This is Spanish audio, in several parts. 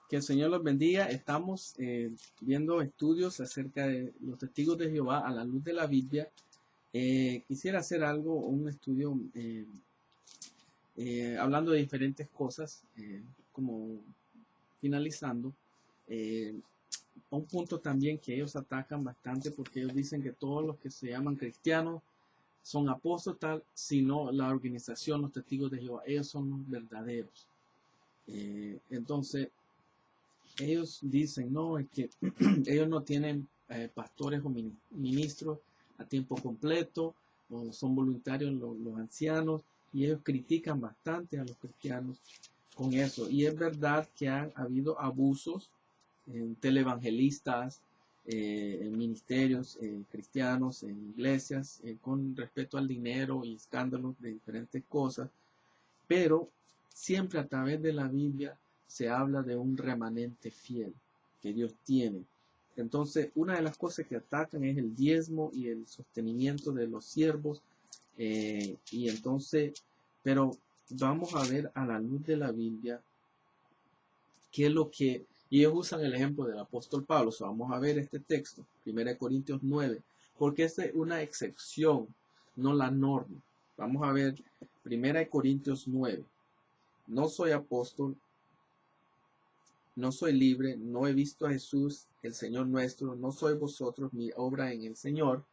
Que el Señor los bendiga. Estamos viendo estudios acerca de los testigos de Jehová a la luz de la Biblia. Quisiera hacer un estudio hablando de diferentes cosas, como finalizando. Un punto también que ellos atacan bastante porque ellos dicen que todos los que se llaman cristianos son apóstoles, tal, sino la organización, los testigos de Jehová, ellos son los verdaderos. Entonces, ellos dicen, no, es que ellos no tienen pastores o ministros a tiempo completo, o son voluntarios los ancianos, y ellos critican bastante a los cristianos con eso. Y es verdad que han habido abusos en televangelistas, en ministerios cristianos, en iglesias, con respecto al dinero y escándalos de diferentes cosas, pero siempre a través de la Biblia se habla de un remanente fiel que Dios tiene. Entonces, una de las cosas que atacan es el diezmo y el sostenimiento de los siervos. Y entonces, pero vamos a ver a la luz de la Biblia qué es lo que, y ellos usan el ejemplo del apóstol Pablo. Vamos a ver este texto, 1 Corintios 9, porque esta es una excepción, no la norma. Vamos a ver 1 Corintios 9. No soy apóstol, no soy libre, no he visto a Jesús, el Señor nuestro, no soy vosotros mi obra en el Señor.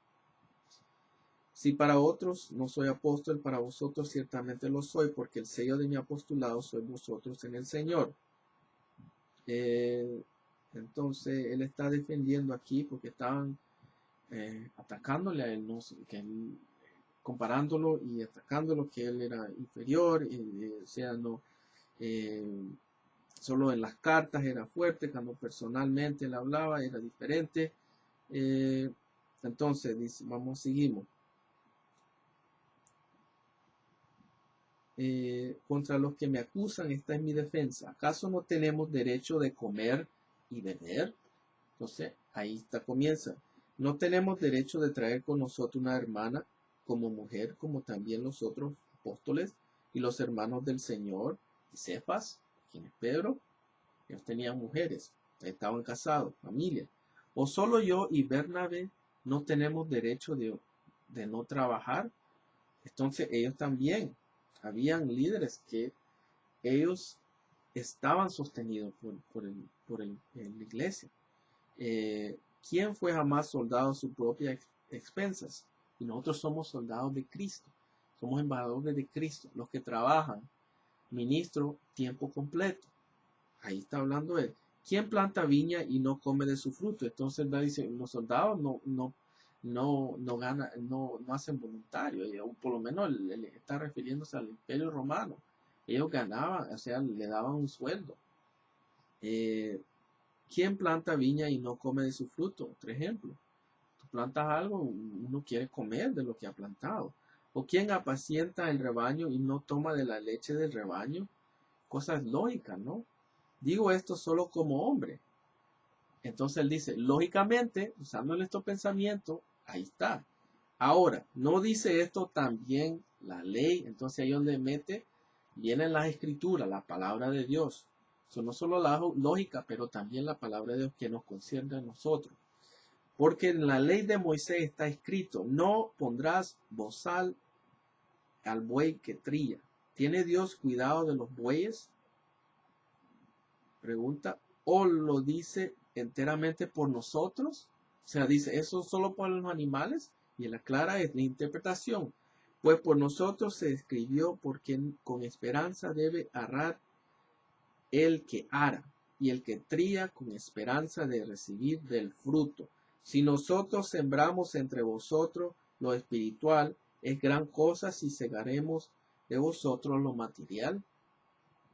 Si para otros no soy apóstol, para vosotros ciertamente lo soy, porque el sello de mi apostolado soy vosotros en el Señor. Entonces él está defendiendo aquí porque estaban atacándole a él, ¿no? Comparándolo y atacándolo, que él era inferior, o sea, no, solo en las cartas era fuerte, cuando personalmente él hablaba era diferente. Entonces dice, seguimos. Contra los que me acusan, esta es mi defensa. ¿Acaso no tenemos derecho de comer y beber? Entonces, ahí comienza. No tenemos derecho de traer con nosotros una hermana como mujer, como también los otros apóstoles y los hermanos del Señor, y Cefas, quien es Pedro. Ellos tenían mujeres, estaban casados, familia. O solo yo y Bernabé no tenemos derecho de no trabajar. Entonces, ellos también, habían líderes que ellos estaban sostenidos por la iglesia. ¿Quién fue jamás soldado a sus propias expensas? Y nosotros somos soldados de Cristo, somos embajadores de Cristo, los que trabajan, ministro tiempo completo. Ahí está hablando él. ¿Quién planta viña y no come de su fruto? Entonces dice, los soldados no ganan, no hacen voluntario, o por lo menos le está refiriéndose al Imperio Romano. Ellos ganaban, o sea, le daban un sueldo. ¿Quién planta viña y no come de su fruto? Otro ejemplo. Tú plantas algo, uno quiere comer de lo que ha plantado. ¿O quién apacienta el rebaño y no toma de la leche del rebaño? Cosas lógicas, ¿no? Digo esto solo como hombre. Entonces él dice, lógicamente, usando estos pensamientos, ahí está. Ahora, ¿no dice esto también la ley? Entonces ahí donde vienen las escrituras, la palabra de Dios. Eso no solo la lógica, pero también la palabra de Dios que nos concierne a nosotros. Porque en la ley de Moisés está escrito, no pondrás bozal al buey que trilla. ¿Tiene Dios cuidado de los bueyes? Pregunta. ¿O lo dice enteramente por nosotros? O sea, dice, ¿eso solo por los animales? Y la clara es la interpretación. Pues por nosotros se escribió, porque con esperanza debe arar el que ara, y el que trilla con esperanza de recibir del fruto. Si nosotros sembramos entre vosotros lo espiritual, es gran cosa si segaremos de vosotros lo material.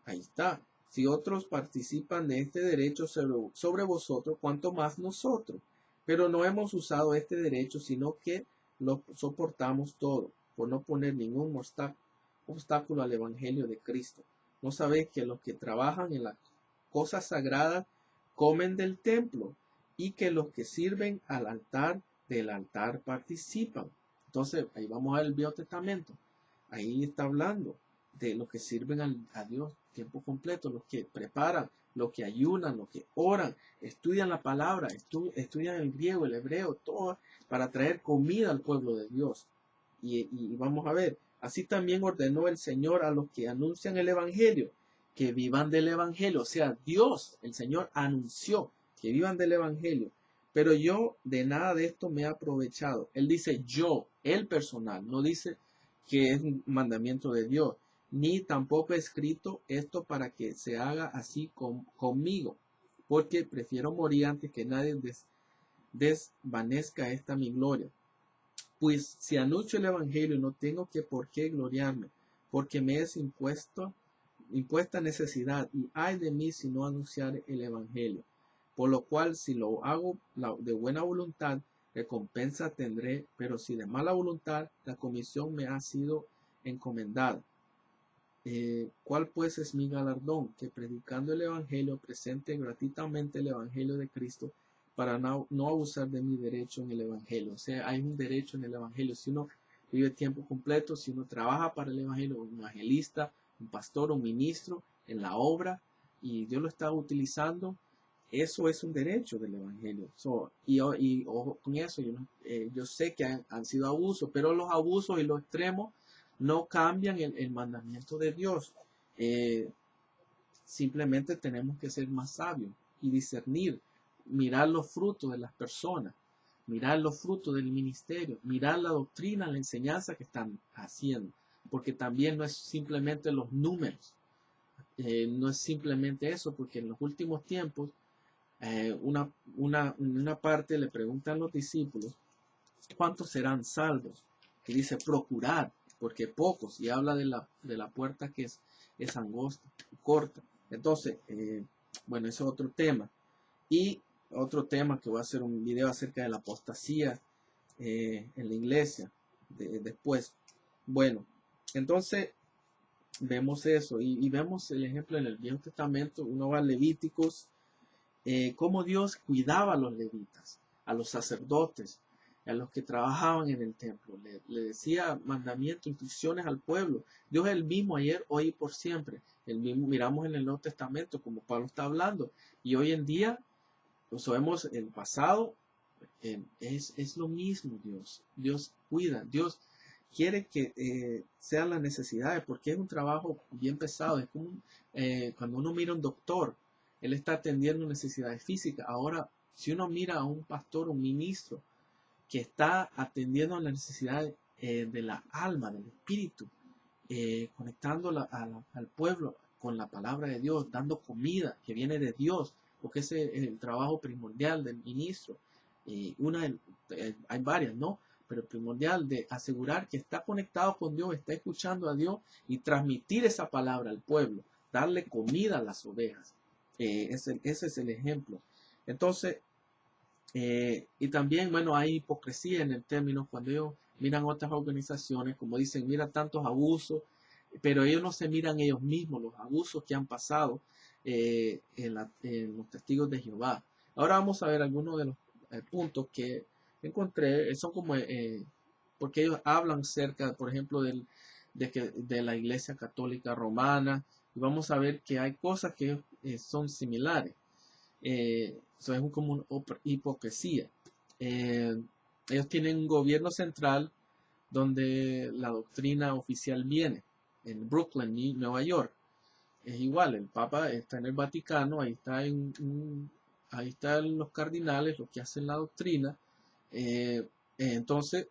Ahí está. Si otros participan de este derecho sobre vosotros, cuanto más nosotros. Pero no hemos usado este derecho, sino que lo soportamos todo, por no poner ningún obstáculo al Evangelio de Cristo. ¿No sabéis que los que trabajan en las cosas sagradas comen del templo, y que los que sirven al altar del altar participan? Entonces, ahí vamos al Viejo Testamento. Ahí está hablando de los que sirven a Dios tiempo completo, los que preparan, los que ayunan, los que oran, estudian la palabra, estudian el griego, el hebreo, todo para traer comida al pueblo de Dios. Y vamos a ver, así también ordenó el Señor a los que anuncian el Evangelio, que vivan del Evangelio. O sea, Dios, el Señor, anunció que vivan del Evangelio. Pero yo de nada de esto me he aprovechado. Él dice yo, el personal, no dice que es un mandamiento de Dios, ni tampoco he escrito esto para que se haga así conmigo, porque prefiero morir antes que nadie desvanezca esta mi gloria. Pues si anuncio el Evangelio no tengo que por qué gloriarme, porque me es impuesta necesidad, y ay de mí si no anunciar el Evangelio. Por lo cual, si lo hago de buena voluntad, recompensa tendré, pero si de mala voluntad, la comisión me ha sido encomendada. ¿Cuál pues es mi galardón? Que predicando el Evangelio presente gratuitamente el Evangelio de Cristo para no abusar de mi derecho en el Evangelio. O sea, hay un derecho en el Evangelio. Si uno vive tiempo completo, si uno trabaja para el Evangelio, un evangelista, un pastor, un ministro en la obra, y Dios lo está utilizando, eso es un derecho del Evangelio. Y ojo con eso, yo sé que han sido abusos, pero los abusos y los extremos no cambian el mandamiento de Dios. Simplemente tenemos que ser más sabios y discernir, mirar los frutos de las personas, mirar los frutos del ministerio, mirar la doctrina, la enseñanza que están haciendo, porque también no es simplemente los números, no es simplemente eso, porque en los últimos tiempos, una parte le preguntan a los discípulos, ¿cuántos serán salvos? Que dice procurar, porque pocos, y habla de la puerta que es angosta, corta. Entonces, bueno, ese es otro tema. Y otro tema que voy a hacer un video acerca de la apostasía en la iglesia después. Bueno, entonces vemos eso y vemos el ejemplo en el Viejo Testamento. Uno va a Levíticos, cómo Dios cuidaba a los levitas, a los sacerdotes, a los que trabajaban en el templo. Le decía mandamientos, instrucciones al pueblo. Dios es el mismo ayer, hoy y por siempre. El mismo, miramos en el Nuevo Testamento como Pablo está hablando. Y hoy en día, lo sabemos, el pasado es lo mismo. Dios cuida. Dios quiere que sean las necesidades, porque es un trabajo bien pesado. Es como cuando uno mira a un doctor, él está atendiendo necesidades físicas. Ahora, si uno mira a un pastor, un ministro, que está atendiendo las necesidades de la alma, del espíritu, conectando al pueblo con la palabra de Dios, dando comida que viene de Dios, porque ese es el trabajo primordial del ministro. Hay varias, ¿no? Pero el primordial de asegurar que está conectado con Dios, está escuchando a Dios y transmitir esa palabra al pueblo, darle comida a las ovejas. Ese es el ejemplo. Entonces, y también, bueno, hay hipocresía en el término cuando ellos miran otras organizaciones, como dicen, mira tantos abusos, pero ellos no se miran ellos mismos, los abusos que han pasado en los testigos de Jehová. Ahora vamos a ver algunos de los puntos que encontré, son como, porque ellos hablan cerca, por ejemplo, de la Iglesia Católica Romana, y vamos a ver que hay cosas que son similares. Eso es como una hipocresía. Ellos tienen un gobierno central donde la doctrina oficial viene en Brooklyn, Nueva York. Es igual, el Papa está en el Vaticano, ahí están los cardinales, los que hacen la doctrina. Entonces,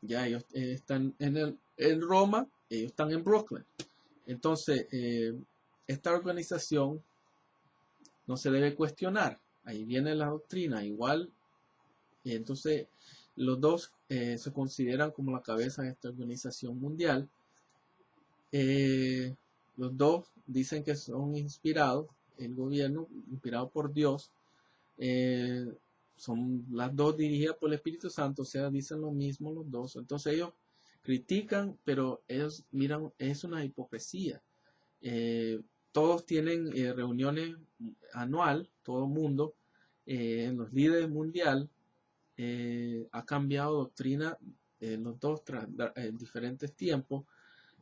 ya ellos están en Roma, ellos están en Brooklyn. Entonces, esta organización no se debe cuestionar. Ahí viene la doctrina, igual. Y entonces, los dos se consideran como la cabeza de esta organización mundial. Los dos dicen que son inspirados, el gobierno, inspirado por Dios. Son las dos dirigidas por el Espíritu Santo, o sea, dicen lo mismo los dos. Entonces ellos critican, pero ellos miran, es una hipocresía. Todos tienen reuniones anual, todo el mundo, en los líderes mundial, ha cambiado doctrina los dos tras diferentes tiempos.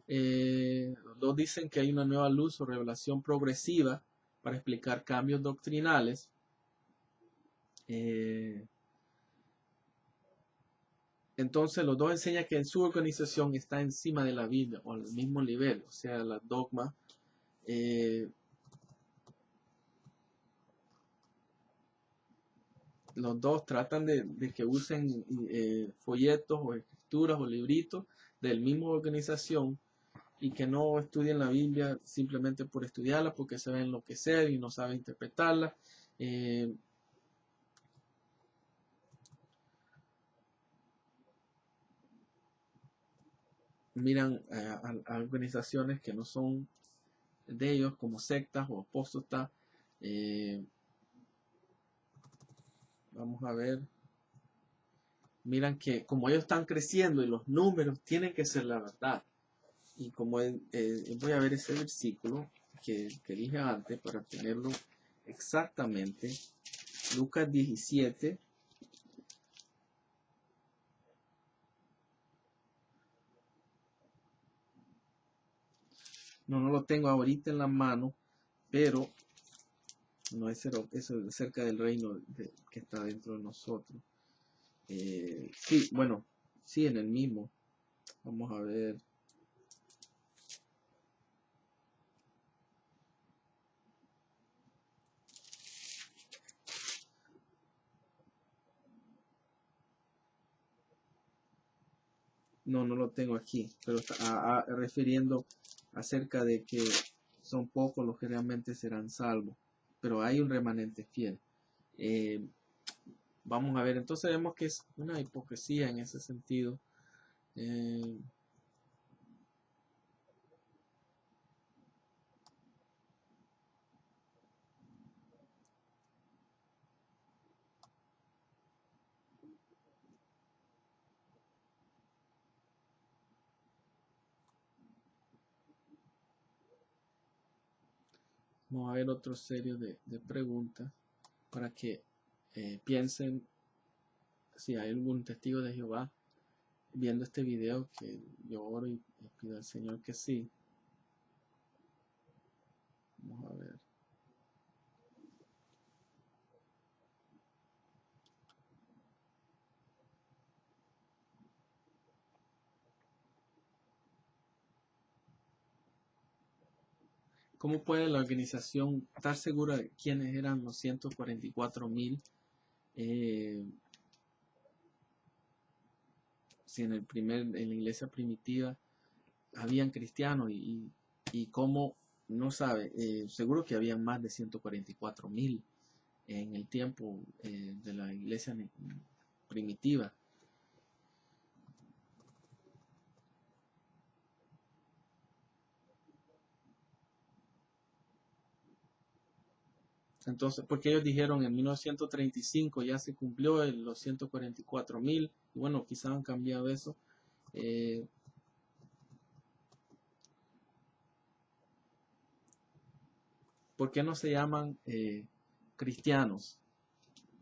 Los dos dicen que hay una nueva luz o revelación progresiva para explicar cambios doctrinales. Entonces los dos enseñan que en su organización está encima de la Biblia o al mismo nivel, o sea, la dogma. Los dos tratan de que usen folletos o escrituras o libritos del mismo organización y que no estudien la Biblia simplemente por estudiarla porque se va a enloquecer y no sabe interpretarla. Miran a organizaciones que no son de ellos como sectas o apóstatas. Vamos a ver. Miran que como ellos están creciendo y los números tienen que ser la verdad. Y como voy a ver ese versículo que dije antes para tenerlo exactamente. Lucas 17. No lo tengo ahorita en la mano, pero no es cerca del reino que está dentro de nosotros. Sí, bueno, sí, en el mismo. Vamos a ver. No lo tengo aquí, pero está refiriendo acerca de que son pocos los que realmente serán salvos, pero hay un remanente fiel. Vamos a ver, entonces vemos que es una hipocresía en ese sentido. Vamos a ver otro serie de preguntas para que piensen si hay algún testigo de Jehová viendo este video, que yo oro y pido al Señor que sí. Vamos a ver. ¿Cómo puede la organización estar segura de quiénes eran los 144,000? Si en la iglesia primitiva habían cristianos y cómo no sabe, seguro que habían más de 144,000 en el tiempo de la iglesia primitiva. Entonces, porque ellos dijeron en 1935 ya se cumplió los 144,000, y bueno, quizás han cambiado eso. ¿Por qué no se llaman cristianos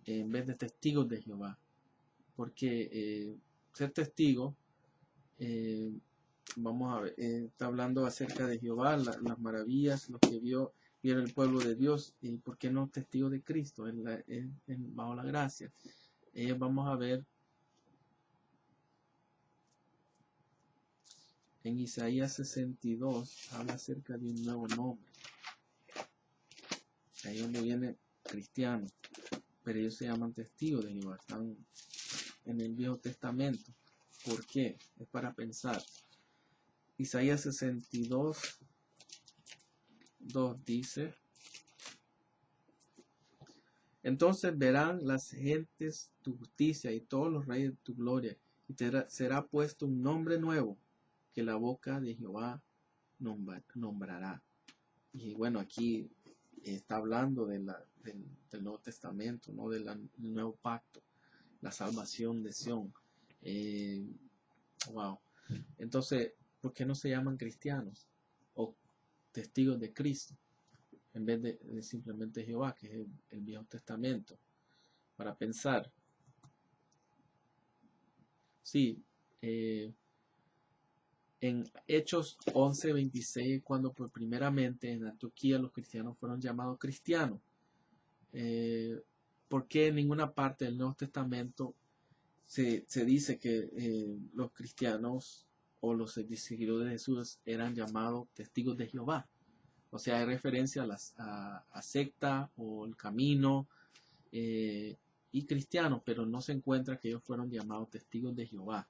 en vez de testigos de Jehová? Porque ser testigo, vamos a ver, está hablando acerca de Jehová, las maravillas, lo que vio el pueblo de Dios, y por qué no testigo de Cristo bajo la gracia. Vamos a ver en Isaías 62, habla acerca de un nuevo nombre. Ahí donde viene cristiano, pero ellos se llaman testigos de Jehová, están en el Viejo Testamento. ¿Por qué? Es para pensar. Isaías 62, 2 dice: entonces verán las gentes tu justicia y todos los reyes tu gloria, y será puesto un nombre nuevo que la boca de Jehová nombrará. Y bueno, aquí está hablando del Nuevo Testamento, ¿no? Del nuevo pacto, la salvación de Sión. Wow. Entonces, ¿por qué no se llaman cristianos o testigos de Cristo en vez de simplemente Jehová, que es el Viejo Testamento? Para pensar. Sí, En Hechos 11:26, cuando por primeramente en Antioquía los cristianos fueron llamados cristianos. ¿Por qué en ninguna parte del Nuevo Testamento se dice que los cristianos o los seguidores de Jesús eran llamados testigos de Jehová? O sea, hay referencia a secta o el camino y cristianos, pero no se encuentra que ellos fueron llamados testigos de Jehová.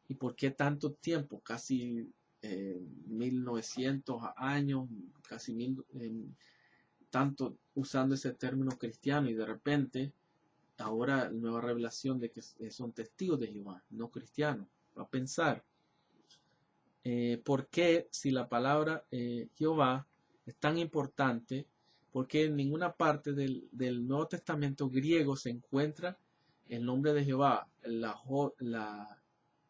¿Y por qué tanto tiempo? Casi 1900 años, casi tanto usando ese término cristiano, y de repente ahora nueva revelación de que son testigos de Jehová, no cristianos. Va a pensar, ¿por qué si la palabra Jehová es tan importante? Porque en ninguna parte del Nuevo Testamento griego se encuentra el nombre de Jehová, la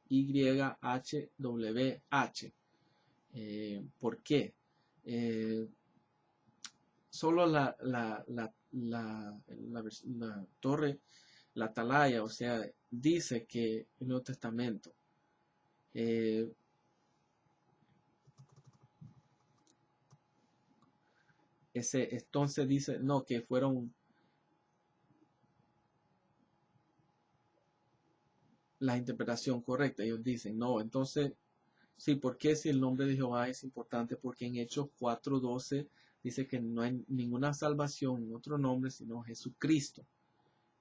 YHWH. ¿Por qué? Solo la torre, la atalaya, o sea, dice que el Nuevo Testamento entonces dice, no, que fueron la interpretación correcta. Ellos dicen, no, entonces, sí, ¿por qué si el nombre de Jehová es importante? Porque en Hechos 4:12 dice que no hay ninguna salvación en otro nombre sino Jesucristo.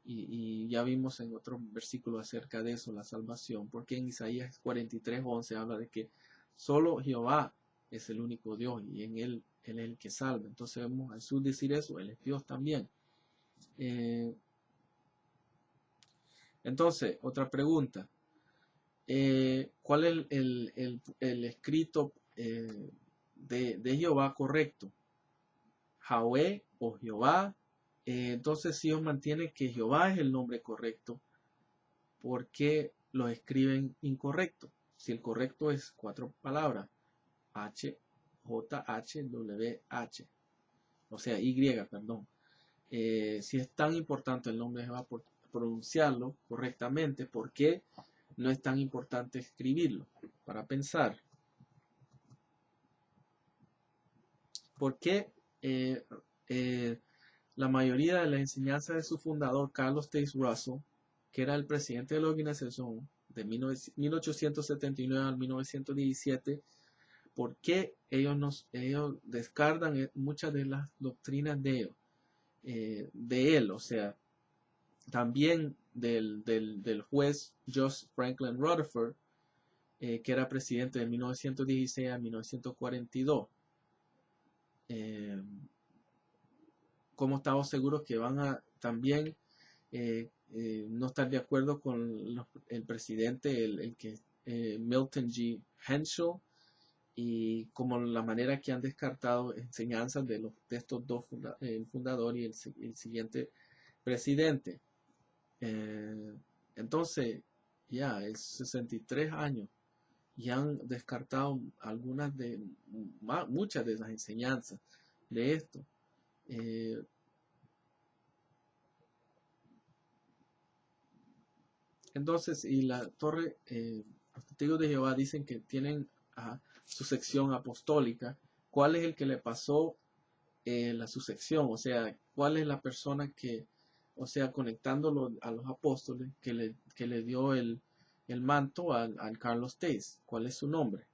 Y ya vimos en otro versículo acerca de eso, la salvación, porque en Isaías 43:11 habla de que solo Jehová es el único Dios y en Él es el que salva. Entonces vemos a Jesús decir eso, Él es Dios también. Entonces, otra pregunta. ¿Cuál es el escrito de Jehová correcto? ¿Yahweh o Jehová? Entonces, si ellos mantienen que Jehová es el nombre correcto, ¿por qué lo escriben incorrecto? Si el correcto es 4 palabras, HJHWH, o sea, perdón. Si es tan importante el nombre de Jehová por pronunciarlo correctamente, ¿por qué no es tan importante escribirlo? Para pensar. ¿Por qué la mayoría de la enseñanza de su fundador, Carlos Taze Russell, que era el presidente de la organización de 1879 al 1917, por qué ellos descartan muchas de las doctrinas de él? O sea, también del juez Joseph Franklin Rutherford, que era presidente de 1916 a 1942. ¿Cómo estamos seguros que van a también no estar de acuerdo con el presidente, Milton G. Henshaw, y como la manera que han descartado enseñanzas de estos dos, el fundador y el siguiente presidente? Entonces, ya es 63 años y han descartado muchas de las enseñanzas de esto. Entonces, y la torre, los testigos de Jehová dicen que tienen su sección apostólica. ¿Cuál es el que le pasó la sucesión? O sea, ¿cuál es la persona que, o sea, conectándolo a los apóstoles, que le dio el manto al Carlos Taze? ¿Cuál es su nombre?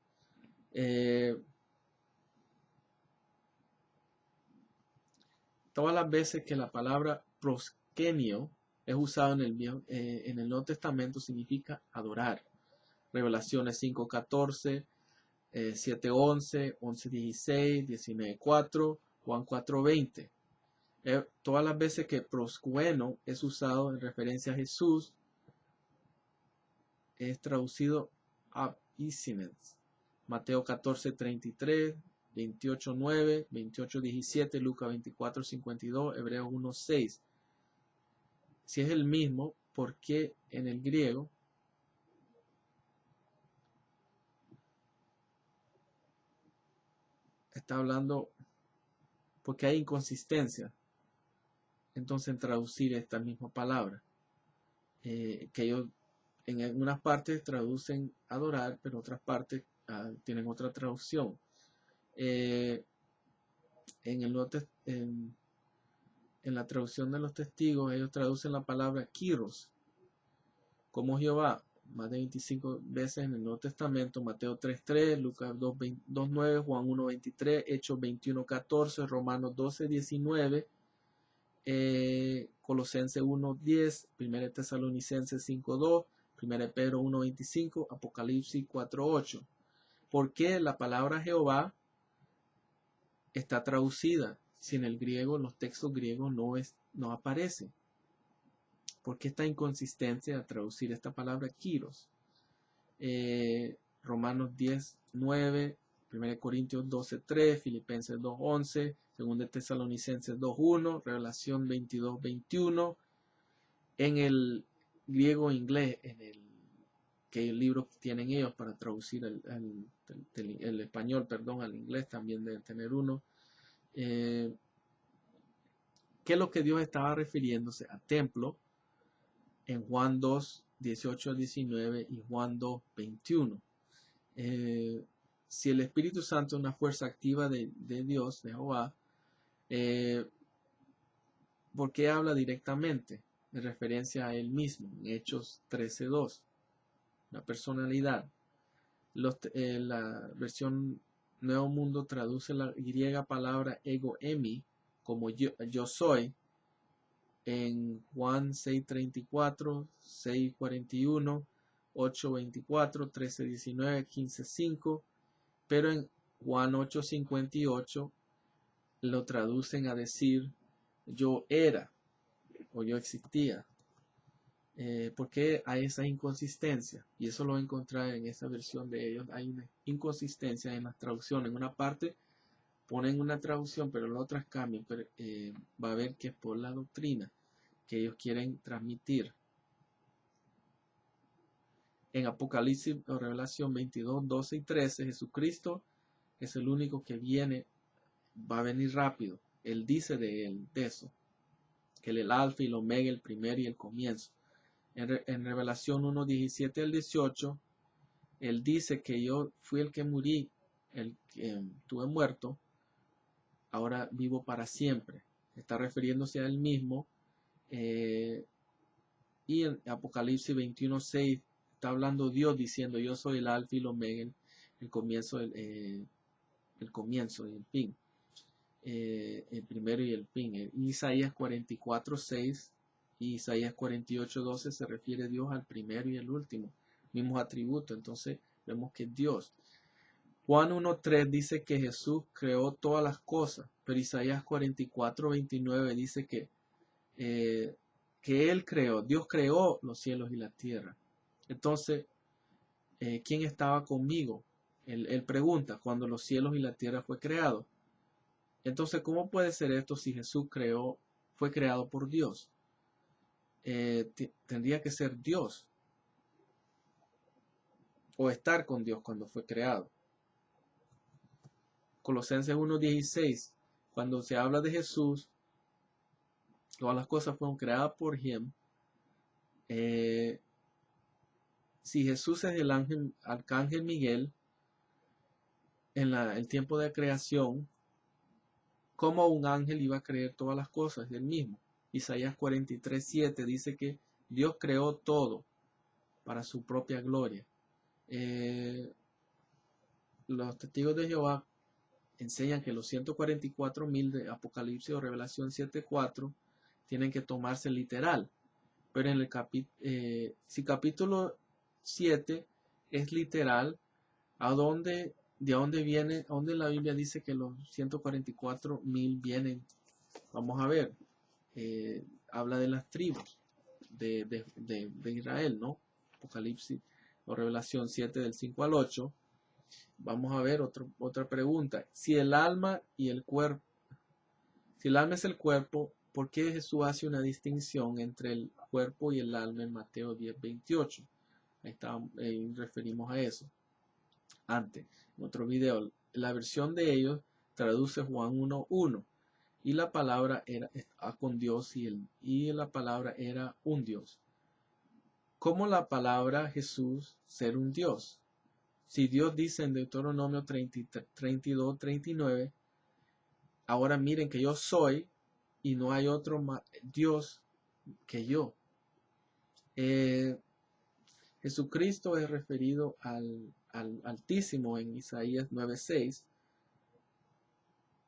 Todas las veces que la palabra proskenio es usada en el Nuevo Testamento, significa adorar. Revelaciones 5:14, 7:11, 11:16, 19:4, Juan 4:20. Todas las veces que proskueno es usado en referencia a Jesús, es traducido a Isimens. Mateo 14:33, 28:9, 28:17, Lucas 24:52, Hebreos 1:6. Si es el mismo, ¿por qué en el griego está hablando? Porque hay inconsistencia entonces en traducir esta misma palabra, que ellos en algunas partes traducen adorar, pero en otras partes tienen otra traducción. En la traducción de los testigos, ellos traducen la palabra Kyros, como Jehová, más de 25 veces en el Nuevo Testamento: Mateo 3:3, Lucas 2:9, Juan 1:23, Hechos 21:14, Romanos 12:19, Colosenses 1:10, 1 Tesalonicenses 5:2, 1 Pedro 1:25, Apocalipsis 4:8. ¿Por qué la palabra Jehová está traducida si en el griego, en los textos griegos no aparece? ¿Por qué esta inconsistencia a traducir esta palabra Kyros? Romanos 10:9, 1 Corintios 12:3, Filipenses 2:11, 2 Tesalonicenses 2:1, Revelación 22:21. En el griego inglés, que el libro que tienen ellos para traducir el español, perdón, al inglés, también deben tener uno. ¿Qué es lo que Dios estaba refiriéndose? A templo, en Juan 2:18-19 y Juan 2:21. Si el Espíritu Santo es una fuerza activa de Dios, de Jehová, ¿por qué habla directamente en referencia a él mismo? En Hechos 13:2, la personalidad. La versión Nuevo Mundo traduce la griega palabra ego emi como yo soy, en Juan 6:34, 6:41, 8:24, 13:19, 15:5, pero en Juan 8:58 lo traducen a decir yo era o yo existía. ¿Por qué hay esa inconsistencia? Y eso lo voy a encontrar en esa versión de ellos. Hay una inconsistencia en las traducciones. En una parte ponen una traducción, pero en la otra cambian. Pero, va a ver que es por la doctrina que ellos quieren transmitir. En Apocalipsis o Revelación 22, 12 y 13, Jesucristo es el único que viene, va a venir rápido. Él dice de eso, que él es el alfa y el omega, el primero y el comienzo. En Revelación 1, 17 al 18, él dice que yo fui el que morí, el que estuve muerto, ahora vivo para siempre. Está refiriéndose a él mismo. Y en Apocalipsis 21:6 está hablando Dios diciendo yo soy el alfa y el omega, el comienzo, el comienzo y el fin, el primero y el fin. En Isaías 44:6 y Isaías 48:12 se refiere a Dios al primero y el último, mismos atributos. Entonces vemos que es Dios. Juan 1:3 dice que Jesús creó todas las cosas, pero Isaías 44:29 dice que Él creó, Dios creó los cielos y la tierra. Entonces, ¿quién estaba conmigo? Él pregunta, cuando los cielos y la tierra fue creado. Entonces, ¿cómo puede ser esto si Jesús fue creado por Dios? Tendría que ser Dios o estar con Dios cuando fue creado. Colosenses 1:16, cuando se habla de Jesús, todas las cosas fueron creadas por Él. Si Jesús es el arcángel Miguel en el tiempo de creación, ¿cómo un ángel iba a creer todas las cosas de él mismo? Isaías 43:7 dice que Dios creó todo para su propia gloria. Los testigos de Jehová enseñan que los 144,000 de Apocalipsis o Revelación 7:4 tienen que tomarse literal. Pero en el si capítulo 7 es literal, ¿de dónde viene? ¿A dónde la Biblia dice que los 144,000 vienen? Vamos a ver. Habla de las tribus de Israel, ¿no? Apocalipsis o Revelación 7 del 5 al 8. Vamos a ver otra pregunta. Si el alma y el cuerpo, si el alma es el cuerpo, ¿por qué Jesús hace una distinción entre el cuerpo y el alma en Mateo 10:28? Ahí referimos a eso. Antes, en otro video, la versión de ellos traduce Juan 1:1 y la palabra era con Dios y la palabra era un Dios. ¿Cómo la palabra Jesús ser un Dios? Si Dios dice en Deuteronomio 32, 39, ahora miren que yo soy y no hay otro Dios que yo. Jesucristo es referido al Altísimo en Isaías 9:6.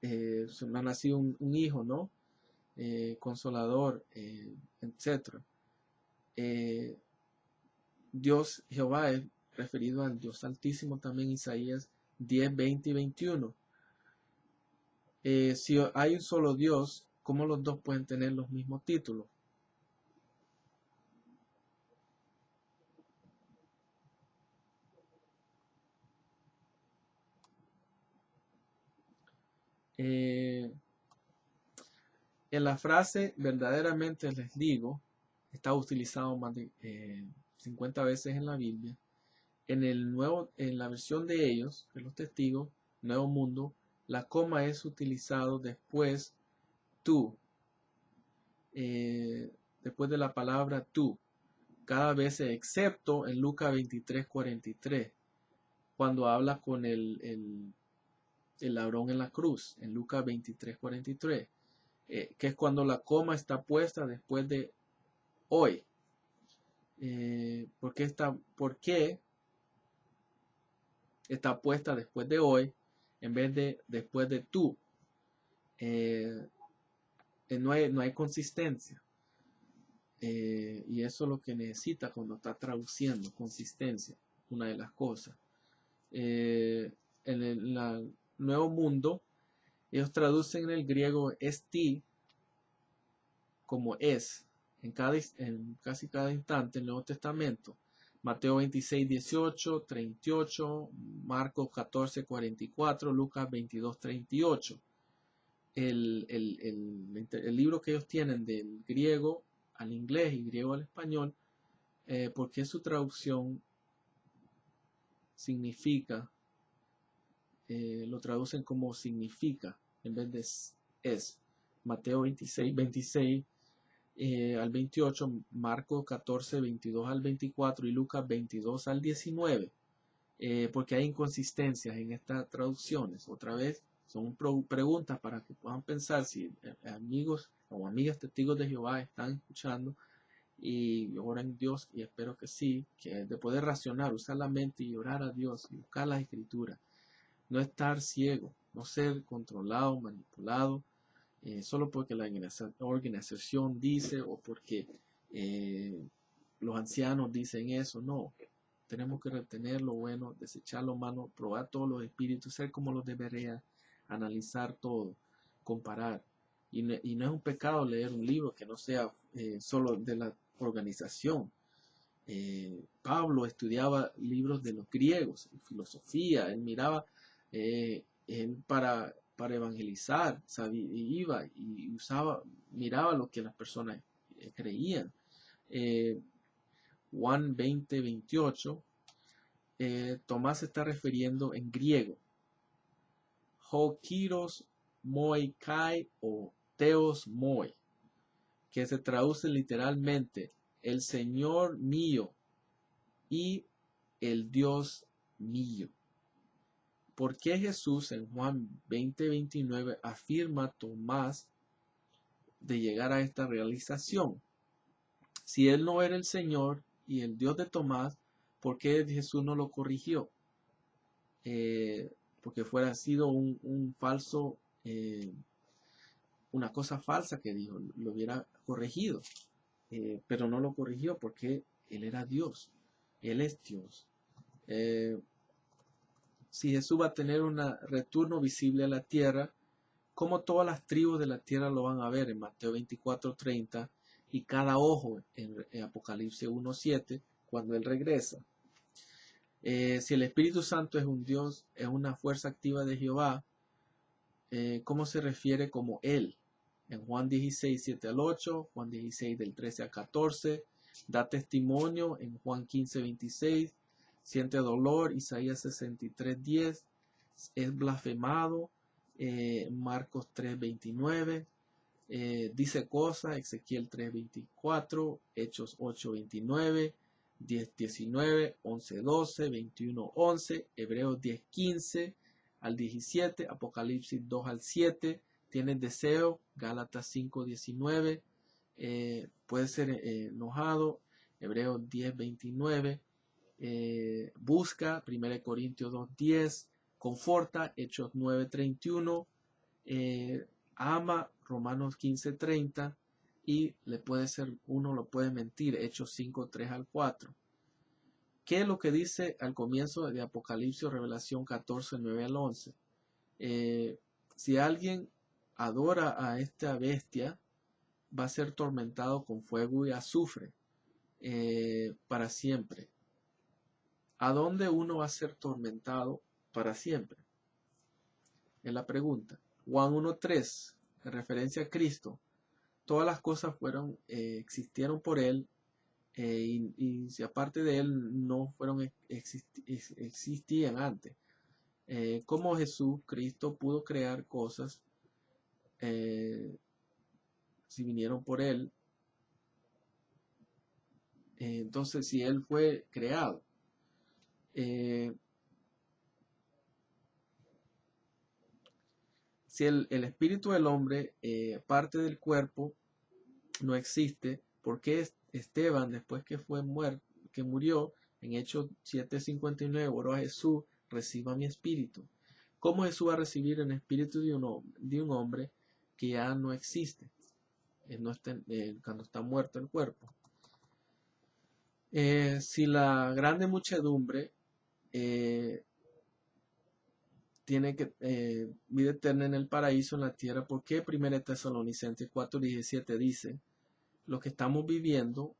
Se me ha nacido un hijo, ¿no? Consolador, etc. Dios Jehová es referido al Dios Altísimo también, Isaías 10, 20 y 21. Si hay un solo Dios, ¿cómo los dos pueden tener los mismos títulos? En la frase verdaderamente les digo, está utilizado más de 50 veces en la Biblia. En la versión de ellos, de los testigos, Nuevo Mundo, la coma es utilizado después tú, después de la palabra tú, cada vez excepto en Lucas 23:43, cuando habla con el ladrón en la cruz, en Lucas 23:43, que es cuando la coma está puesta después de hoy. ¿Por qué está puesta después de hoy en vez de después de tú? No hay consistencia. Y eso es lo que necesita cuando está traduciendo, consistencia, una de las cosas. En el Nuevo Mundo, ellos traducen en el griego esti como es, en casi cada instante, el Nuevo Testamento. Mateo 26, 18, 38, Marcos 14, 44, Lucas 22, 38. El libro que ellos tienen del griego al inglés y griego al español, porque su traducción significa, lo traducen como significa en vez de es. Mateo 26, 26 al 28, Marcos 14, 22 al 24 y Lucas 22 al 19, porque hay inconsistencias en estas traducciones. Otra vez, son preguntas para que puedan pensar si amigos o amigas testigos de Jehová están escuchando y oran en Dios, y espero que sí, que de poder racionar, usar la mente y orar a Dios y buscar las escrituras, no estar ciego, no ser controlado, manipulado, solo porque la organización dice o porque los ancianos dicen eso. No, tenemos que retener lo bueno, desechar lo malo, probar todos los espíritus, ser como los debería, analizar todo, comparar. Y no es un pecado leer un libro que no sea solo de la organización. Pablo estudiaba libros de los griegos, filosofía, él miraba él para evangelizar, iba y miraba lo que las personas creían. Juan 20, 28, Tomás se está refiriendo en griego, ho kiros moi kai o teos moi, que se traduce literalmente el Señor mío y el Dios mío. ¿Por qué Jesús en Juan 20, 29 afirma a Tomás de llegar a esta realización? Si él no era el Señor y el Dios de Tomás, ¿por qué Jesús no lo corrigió? Porque fuera sido un falso, una cosa falsa que dijo, lo hubiera corregido. Pero no lo corrigió porque él era Dios, él es Dios. Si Jesús va a tener un retorno visible a la tierra, como todas las tribus de la tierra lo van a ver en Mateo 24:30 y cada ojo en Apocalipsis 1:7 cuando Él regresa. Si el Espíritu Santo es un Dios, es una fuerza activa de Jehová, ¿cómo se refiere como Él? En Juan 16, 7 al 8, Juan 16 del 13 al 14, da testimonio en Juan 15, 26, siente dolor, Isaías 63, 10, es blasfemado, Marcos 3, 29, dice cosas, Ezequiel 3, 24, Hechos 8, 29, 10:19, 11:12, 21:11, Hebreos 10:15 al 17, Apocalipsis 2 al 7, tienes deseo, Gálatas 5:19, puedes ser enojado, Hebreos 10:29, busca, 1 Corintios 2:10, conforta, Hechos 9:31, ama, Romanos 15:30, y uno lo puede mentir, Hechos 5:3 al 4. ¿Qué es lo que dice al comienzo de Apocalipsis, Revelación 14:9 al 11? Si alguien adora a esta bestia, va a ser tormentado con fuego y azufre para siempre. ¿A dónde uno va a ser tormentado para siempre? Es la pregunta. Juan 1:3, en referencia a Cristo. Todas las cosas existieron por Él, y si aparte de Él no existían antes. ¿Cómo Jesús, Cristo, pudo crear cosas si vinieron por Él? Entonces, si Él fue creado, si el espíritu del hombre, parte del cuerpo, no existe, ¿por qué Esteban, después que murió, en Hechos 7:59, oró a Jesús, reciba mi espíritu? ¿Cómo Jesús va a recibir el espíritu de un hombre que ya no existe, cuando está muerto el cuerpo? Si la grande muchedumbre tiene vida eterna en el paraíso, en la tierra, ¿por qué 1 Tesalonicenses 4:17 dice: los que estamos viviendo,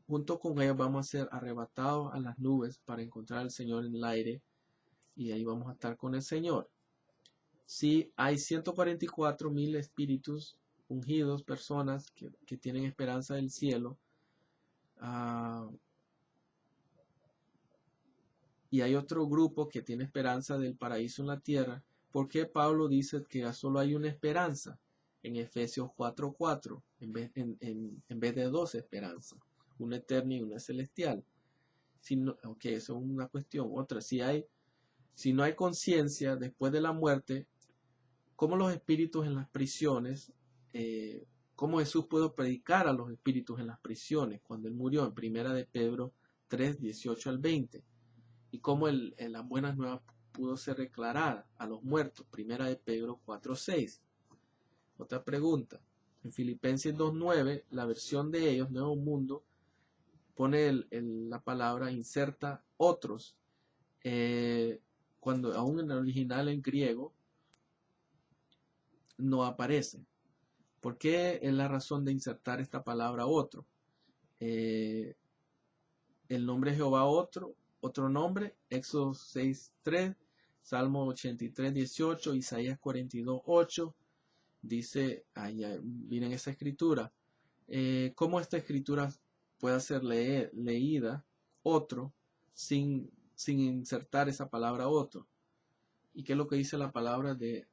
junto con ellos vamos a ser arrebatados a las nubes para encontrar al Señor en el aire, y ahí vamos a estar con el Señor? Si hay 144,000 espíritus ungidos, personas que tienen esperanza del cielo, y hay otro grupo que tiene esperanza del paraíso en la tierra, ¿por qué Pablo dice que solo hay una esperanza en Efesios 4:4 en vez de dos esperanzas, una eterna y una celestial? Ok, eso es una cuestión. Otra, si no hay conciencia después de la muerte, ¿cómo los espíritus en las prisiones, cómo Jesús pudo predicar a los espíritus en las prisiones cuando Él murió, en 1 de Pedro 3:18 al 20? Y cómo las buenas nuevas pudo ser declarada a los muertos, 1 de Pedro 4:6. Otra pregunta, en Filipenses 2:9, la versión de ellos, Nuevo Mundo, pone la palabra, inserta otros, cuando aún en el original en griego no aparece. ¿Por qué es la razón de insertar esta palabra otro? El nombre Jehová otro nombre, Éxodo 6:3, Salmo 83:18, Isaías 42:8, dice, miren esa escritura. ¿Cómo esta escritura puede ser leída otro sin insertar esa palabra otro? ¿Y qué es lo que dice la palabra de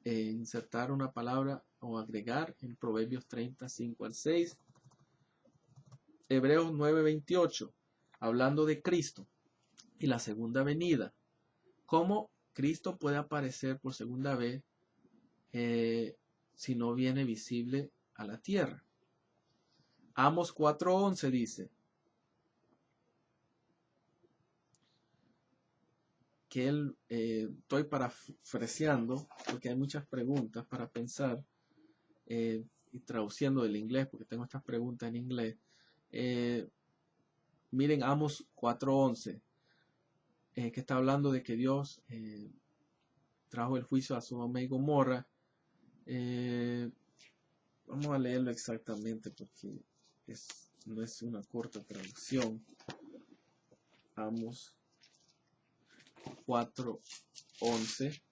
insertar una palabra o agregar en Proverbios 35 al 6? Hebreos 9:28, hablando de Cristo y la segunda venida. ¿Cómo Cristo puede aparecer por segunda vez si no viene visible a la tierra? Amos 4:11 dice que estoy parafraseando porque hay muchas preguntas para pensar, y traduciendo del inglés porque tengo estas preguntas en inglés. Miren Amos 4:11, que está hablando de que Dios trajo el juicio a Sodoma y Gomorra. Vamos a leerlo exactamente porque no es una corta traducción. Amos 4:11.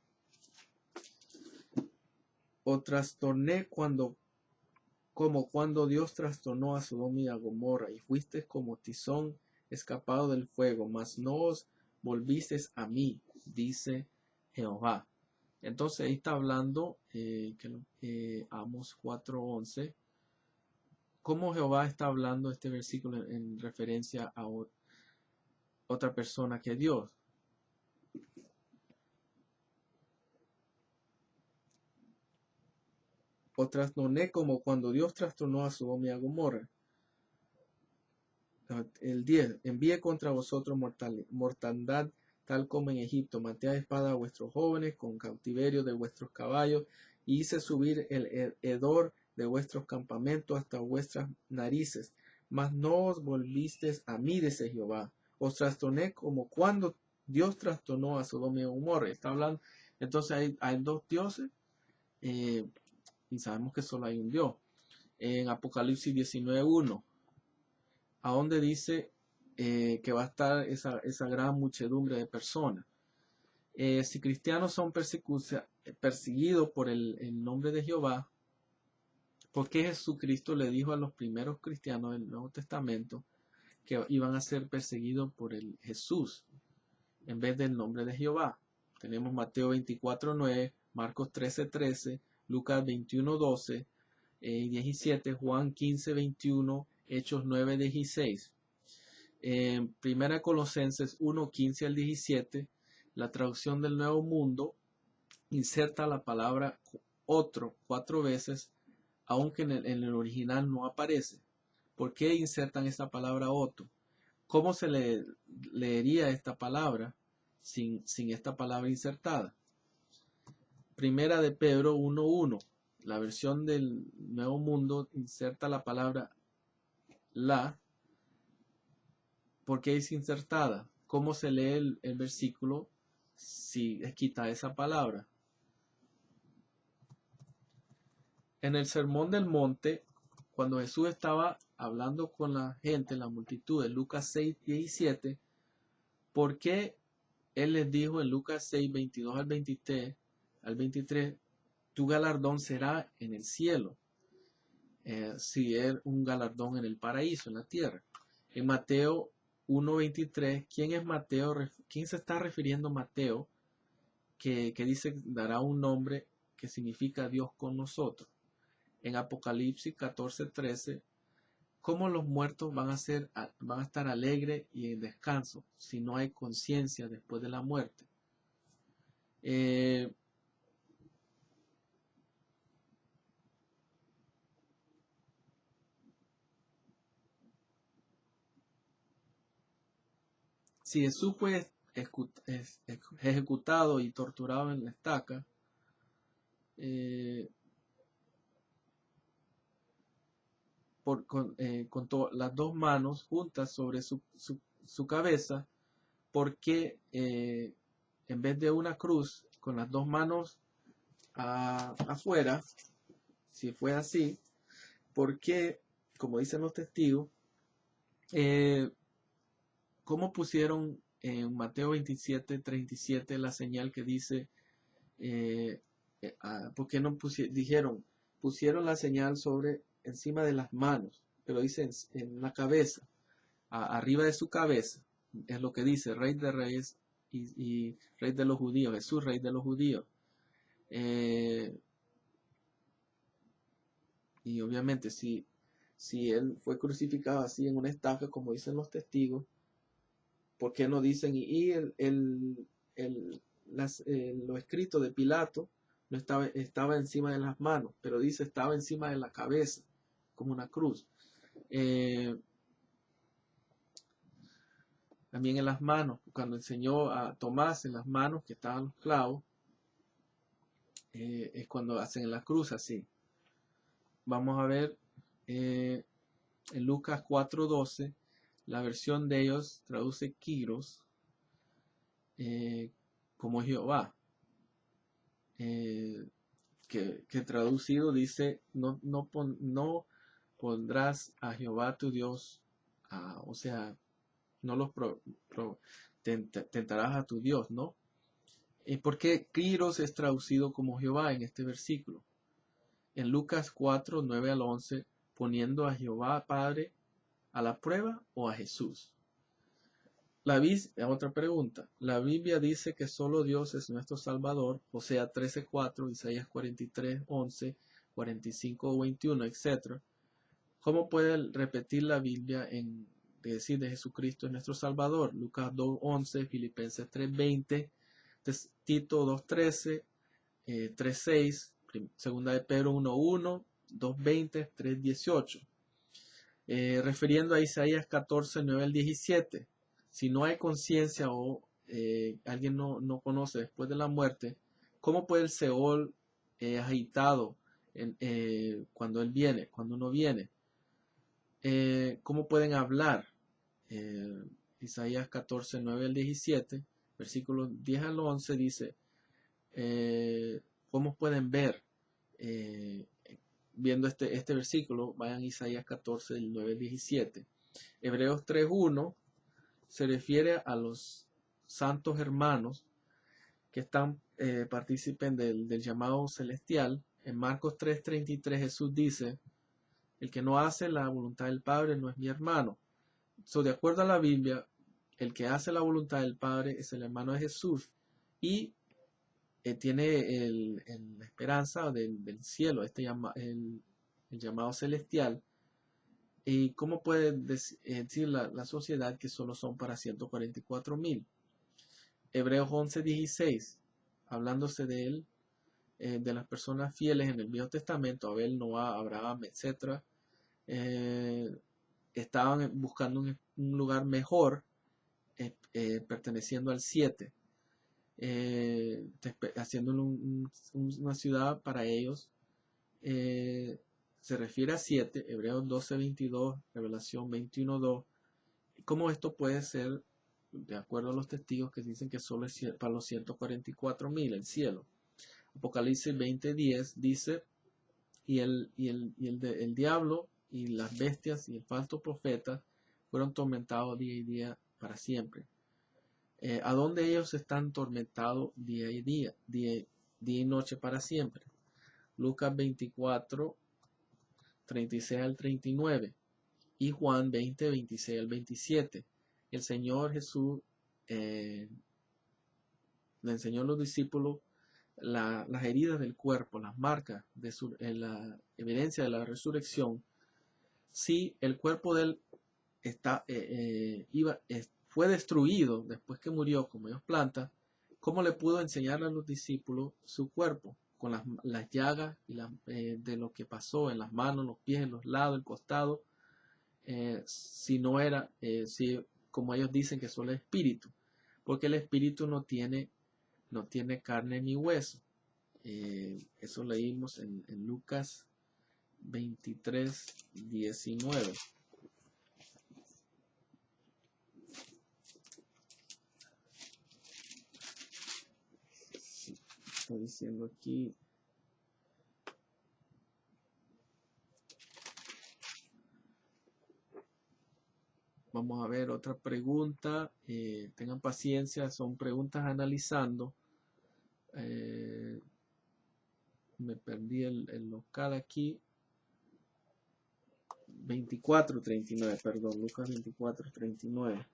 O trastorné como cuando Dios trastornó a Sodoma y a Gomorra, y fuisteis como tizón escapado del fuego, mas no os volvisteis a mí, dice Jehová. Entonces ahí está hablando Amos 4:11, ¿Cómo Jehová está hablando este versículo en referencia a otra persona que Dios? O trastorné como cuando Dios trastornó a Sodoma y a Gomorra. El 10. Envíe contra vosotros mortandad tal como en Egipto. Maté a espada a vuestros jóvenes con cautiverio de vuestros caballos. Y hice subir el hedor de vuestros campamentos hasta vuestras narices. Mas no os volvisteis a mí, dice Jehová. Os trastorné como cuando Dios trastornó a Sodoma y Gomorra. Está hablando. Entonces hay dos dioses. Y sabemos que solo hay un Dios. En Apocalipsis 19:1, a donde dice que va a estar esa gran muchedumbre de personas. Si cristianos son perseguidos por el nombre de Jehová, ¿por qué Jesucristo le dijo a los primeros cristianos del Nuevo Testamento que iban a ser perseguidos por el Jesús en vez del nombre de Jehová? Tenemos Mateo 24:9, Marcos 13:13, Lucas 21:12 y 17, Juan 15:21, Hechos 9:16. Primera Colosenses 1:15 al 17, la traducción del Nuevo Mundo inserta la palabra otro 4 veces, aunque en el original no aparece. ¿Por qué insertan esta palabra otro? ¿Cómo se leería esta palabra sin esta palabra insertada? Primera de Pedro 1:1, la versión del Nuevo Mundo inserta la palabra la. ¿Por qué es insertada? ¿Cómo se lee el versículo si quita esa palabra? En el Sermón del Monte, cuando Jesús estaba hablando con la gente, la multitud, en Lucas 6:17, ¿por qué Él les dijo en Lucas 6:22 al 23, tu galardón será en el cielo, si es un galardón en el paraíso, en la tierra? En Mateo 1:23, ¿quién es Mateo? ¿Quién se está refiriendo Mateo? Que dice dará un nombre que significa Dios con nosotros. En Apocalipsis 14:13, ¿cómo los muertos van a estar alegres y en descanso si no hay conciencia después de la muerte? Si Jesús fue ejecutado y torturado en la estaca, con las dos manos juntas sobre su cabeza, porque en vez de una cruz, con las dos manos afuera, si fue así, porque, como dicen los testigos, ¿cómo pusieron en Mateo 27:37 la señal que dice, ¿por qué no dijeron, pusieron la señal encima de las manos, pero dice en la cabeza, arriba de su cabeza? Es lo que dice, Rey de Reyes y Rey de los judíos, Jesús, Rey de los judíos. Y obviamente si Él fue crucificado así en una estaca, como dicen los testigos, ¿por qué no dicen? Lo escrito de Pilato no estaba encima de las manos, pero dice estaba encima de la cabeza, como una cruz. También en las manos, cuando enseñó a Tomás en las manos que estaban los clavos, es cuando hacen la cruz así. Vamos a ver en Lucas 4:12, la versión de ellos traduce Kyros como Jehová, que traducido dice no pondrás a Jehová tu Dios, o sea, no los tentarás a tu Dios, ¿no? ¿Por qué Kyros es traducido como Jehová en este versículo? En Lucas 4:9 al 11, poniendo a Jehová Padre a la prueba o a Jesús. Otra pregunta. La Biblia dice que solo Dios es nuestro Salvador, Osea 13:4, Isaías 43:11, 45:21, etc. ¿Cómo puede repetir la Biblia de decir de Jesucristo es nuestro Salvador? Lucas 2:11, Filipenses 3:20, Tito 2:13, 3:6, segunda de Pedro 1:1, 2:20, 3:18. Refiriendo a Isaías 14:9 al 17. Si no hay conciencia o alguien no conoce después de la muerte, ¿cómo puede el Seol agitado cuando él viene, cuando uno viene? ¿Cómo pueden hablar? Isaías 14:9 al 17, versículos 10 al 11 dice, ¿cómo pueden ver? Viendo este versículo, vayan a Isaías 14, del 9 al 17. Hebreos 3:1 se refiere a los santos hermanos que participen del llamado celestial. En Marcos 3:33 Jesús dice, el que no hace la voluntad del Padre no es mi hermano. De acuerdo a la Biblia, el que hace la voluntad del Padre es el hermano de Jesús y tiene la esperanza del cielo, el llamado celestial. ¿Y cómo puede decir la sociedad que solo son para 144,000? Hebreos 11:16, hablándose de él, de las personas fieles en el Viejo Testamento, Abel, Noah, Abraham, etc., estaban buscando un lugar mejor, perteneciendo al 7, haciendo una ciudad para ellos. Se refiere a 7, Hebreos 12:22, Revelación 21:2. ¿Cómo esto puede ser, de acuerdo a los testigos que dicen que solo es para los 144,000 el cielo? Apocalipsis 20:10 dice, y el diablo y las bestias y el falso profeta fueron tormentados día y día para siempre. ¿A dónde ellos están tormentados día y día y noche para siempre? Lucas 24, 36 al 39 y Juan 20, 26 al 27. El Señor Jesús le enseñó a los discípulos las heridas del cuerpo, las marcas de la evidencia de la resurrección. Si el cuerpo de él fue destruido después que murió, como Dios planta, ¿cómo le pudo enseñar a los discípulos su cuerpo? Con las llagas de lo que pasó en las manos, los pies, en los lados, el costado, si no era, como ellos dicen que solo es espíritu, porque el espíritu no tiene carne ni hueso. Eso leímos en Lucas 23:19. Está diciendo aquí. Vamos a ver otra pregunta. Tengan paciencia, son preguntas analizando. Me perdí el local aquí. 24:39, perdón, Lucas 24:39.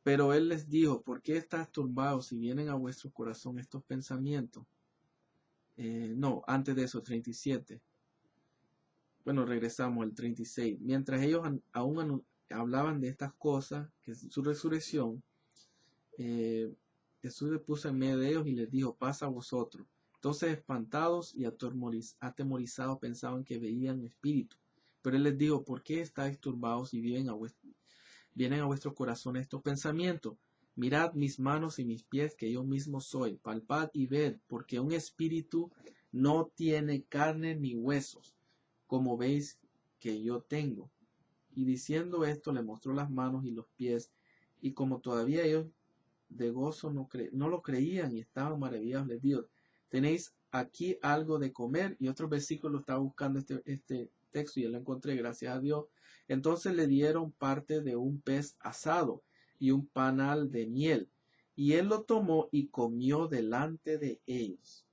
Pero él les dijo, ¿por qué estás turbados si vienen a vuestro corazón estos pensamientos? No, antes de eso, 37. Bueno, regresamos al 36. Mientras ellos aún hablaban de estas cosas, que es su resurrección, Jesús se puso en medio de ellos y les dijo, pasa a vosotros. Entonces, espantados y atemorizados, pensaban que veían espíritu. Pero él les dijo, ¿por qué estáis turbados y vienen a vuestro corazón estos pensamientos? Mirad mis manos y mis pies, que yo mismo soy. Palpad y ved, porque un espíritu no tiene carne ni huesos, como veis que yo tengo. Y diciendo esto, le mostró las manos y los pies, y como todavía ellos de gozo no lo creían y estaban maravillados, les dijo, tenéis aquí algo de comer. Y otro versículo, estaba buscando este texto y ya lo encontré, gracias a Dios. Entonces le dieron parte de un pez asado y un panal de miel, y él lo tomó y comió delante de ellos.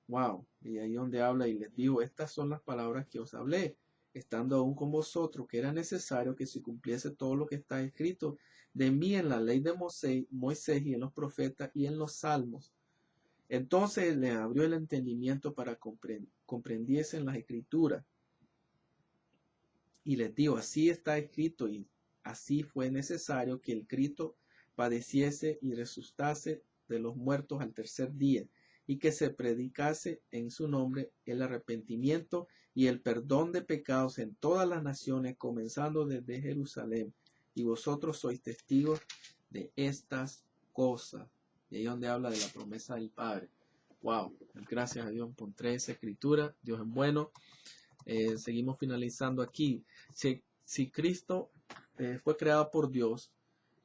Wow, y ahí donde habla y les dijo, estas son las palabras que os hablé, estando aún con vosotros, que era necesario que se cumpliese todo lo que está escrito de mí en la ley de Moisés y en los profetas y en los salmos. Entonces le abrió el entendimiento para comprendiesen las escrituras. Y les dijo, así está escrito, y así fue necesario que el Cristo padeciese y resucitase de los muertos al tercer día, y que se predicase en su nombre el arrepentimiento y el perdón de pecados en todas las naciones, comenzando desde Jerusalén. Y vosotros sois testigos de estas cosas. Y ahí donde habla de la promesa del Padre. Wow, gracias a Dios por esa escritura. Dios es bueno. Seguimos finalizando aquí. Si Cristo fue creado por Dios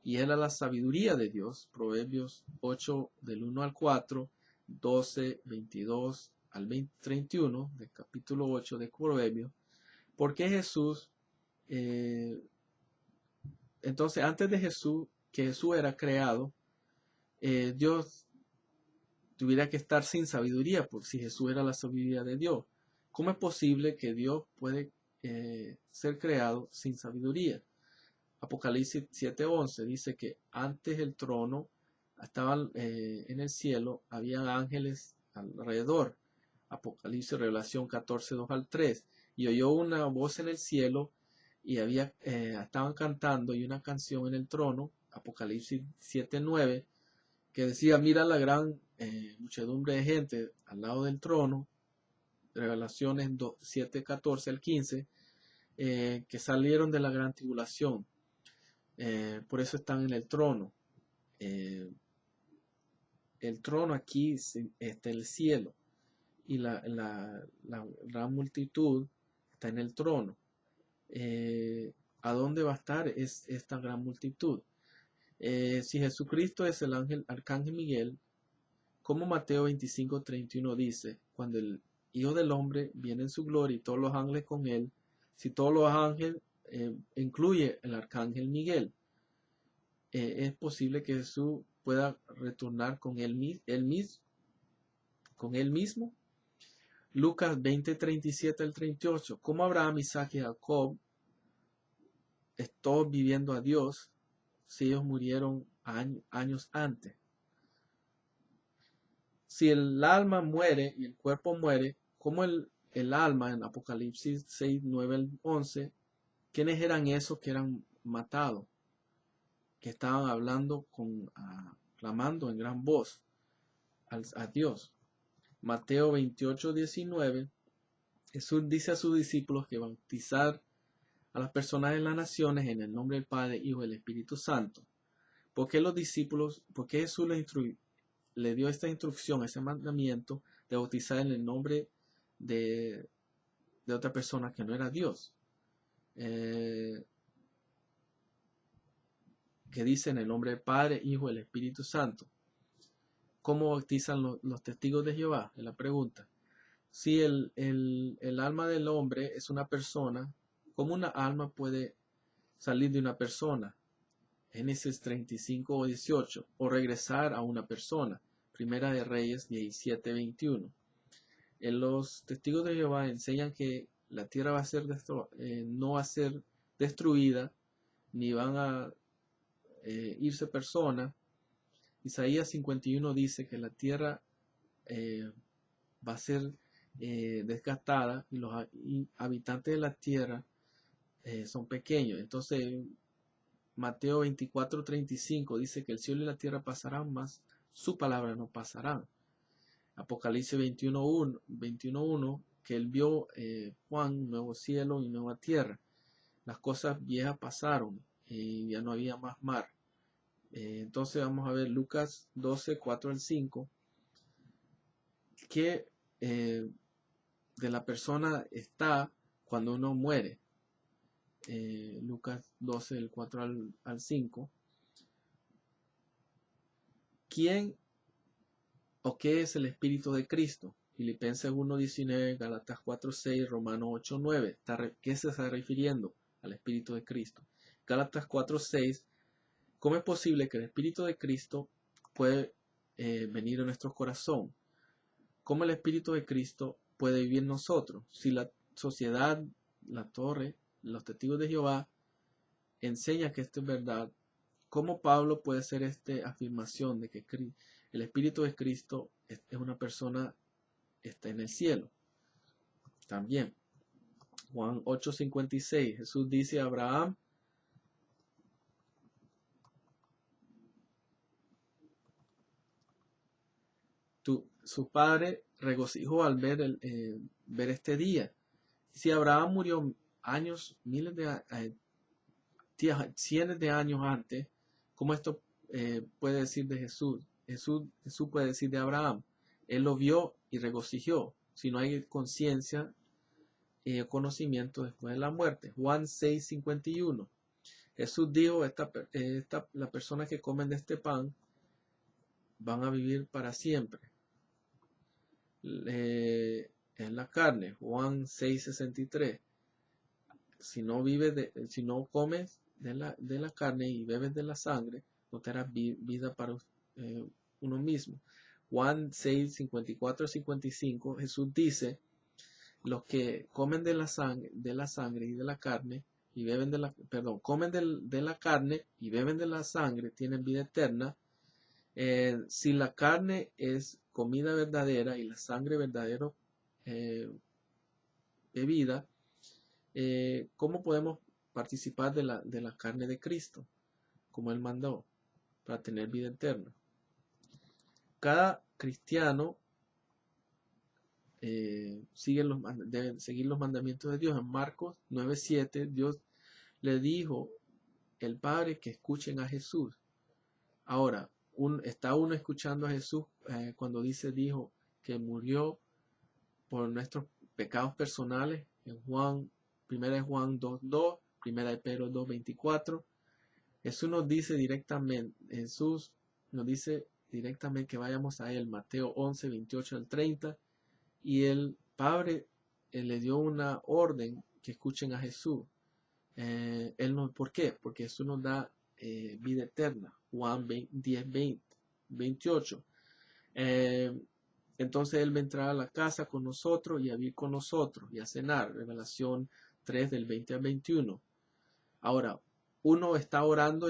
y era la sabiduría de Dios, Proverbios 8 del 1 al 4, 12, 22 al 31 del capítulo 8 de Proverbios, ¿por qué Jesús, entonces antes de Jesús, que Jesús era creado, Dios tuviera que estar sin sabiduría, por si Jesús era la sabiduría de Dios? ¿Cómo es posible que Dios puede ser creado sin sabiduría? Apocalipsis 7:11 dice que antes el trono estaban en el cielo, había ángeles alrededor. Apocalipsis, Revelación 14:2 al 3. Y oyó una voz en el cielo y estaban cantando y una canción en el trono. Apocalipsis 7:9 que decía, mira la gran muchedumbre de gente al lado del trono. Revelaciones 7:14 al 15, que salieron de la gran tribulación. Por eso están en el trono. El trono aquí está el cielo. Y la gran multitud está en el trono. ¿A dónde va a estar esta gran multitud? Si Jesucristo es el arcángel Miguel, como Mateo 25:31 dice, cuando el Hijo del Hombre viene en su gloria y todos los ángeles con él, si todos los ángeles incluye el arcángel Miguel, es posible que Jesús pueda retornar con él mismo. Lucas 20:37 al 38, como Abraham, Isaac y Jacob, todos viviendo a Dios, si ellos murieron años antes. Si el alma muere y el cuerpo muere, como el alma en Apocalipsis 6:9 al 11, ¿quiénes eran esos que eran matados? Que estaban hablando clamando en gran voz a Dios. Mateo 28:19, Jesús dice a sus discípulos que bautizar a las personas de las naciones en el nombre del Padre, Hijo y del Espíritu Santo. ¿Por qué Jesús le dio esta instrucción, ese mandamiento de bautizar en el nombre de otra persona que no era Dios? Que dice en el nombre del Padre, Hijo y del Espíritu Santo. ¿Cómo bautizan los testigos de Jehová? Es la pregunta. Si el alma del hombre es una persona, ¿cómo una alma puede salir de una persona? Génesis 35:18, o regresar a una persona. Primera de Reyes 17:21. Los testigos de Jehová enseñan que la tierra no va a ser destruida, ni van a irse personas. Isaías 51 dice que la tierra va a ser desgastada y los habitantes de la tierra son pequeños. Entonces Mateo 24:35 dice que el cielo y la tierra pasarán, mas su palabra no pasarán. Apocalipsis 21:1 que él vio Juan, un nuevo cielo y nueva tierra. Las cosas viejas pasaron y ya no había más mar. Entonces vamos a ver Lucas 12:4 al 5, que de la persona está cuando uno muere. Lucas 12, del 4 al 5. ¿Quién o qué es el Espíritu de Cristo? Filipenses 1:19, Gálatas 4:6, Romanos 8:9. ¿Qué se está refiriendo al Espíritu de Cristo? Gálatas 4:6. ¿Cómo es posible que el Espíritu de Cristo puede venir a nuestro corazón? ¿Cómo el Espíritu de Cristo puede vivir en nosotros? Si la sociedad, la torre, los testigos de Jehová enseña que esto es verdad, ¿cómo Pablo puede hacer esta afirmación de que el Espíritu de Cristo es una persona, está en el cielo. También, Juan 8:56, Jesús dice a Abraham, su padre regocijó al ver este día. Si Abraham murió años, cientos de años antes, ¿cómo esto puede decir de Jesús? Jesús puede decir de Abraham, él lo vio y regocijó. Si no hay conciencia y conocimiento después de la muerte. Juan 6:51. Jesús dijo, la persona que comen de este pan van a vivir para siempre. En la carne, Juan 6:63. Si no comes de la carne y bebes de la sangre, no tendrás vida para uno mismo. Juan 6:54-55, Jesús dice, los que comen de la sangre y de la carne y beben comen de la carne y beben de la sangre tienen vida eterna. Si la carne es comida verdadera y la sangre verdadera bebida, ¿cómo podemos participar de la carne de Cristo? Como Él mandó, para tener vida eterna. Cada cristiano debe seguir los mandamientos de Dios. En Marcos 9:7, Dios le dijo el Padre que escuchen a Jesús. Ahora, está uno escuchando a Jesús cuando dijo que murió por nuestros pecados personales en 1 Juan 2:2, 1 Pedro 2:24. Jesús nos dice directamente que vayamos a Él, Mateo 11:28-30, y el Padre le dio una orden que escuchen a Jesús. ¿Por qué? Porque Jesús nos da vida eterna. Juan 10:28. Entonces Él va a entrar a la casa con nosotros y a vivir con nosotros y a cenar. Revelación 3 del 20 al 21. Ahora, uno está orando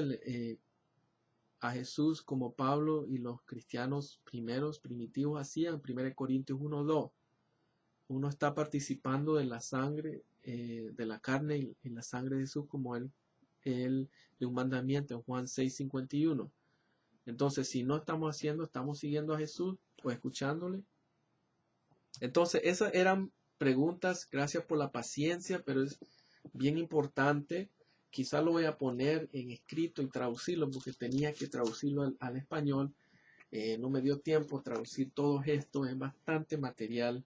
a Jesús como Pablo y los cristianos primitivos hacían. 1 Corintios 1:2. Uno está participando de la sangre, de la carne y la sangre de Jesús como él de un mandamiento en Juan 6:51. Entonces, si no estamos siguiendo a Jesús o escuchándole. Entonces, esas eran preguntas. Gracias por la paciencia, pero es bien importante. Quizá lo voy a poner en escrito y traducirlo porque tenía que traducirlo al español. No me dio tiempo traducir todo esto. Es bastante material.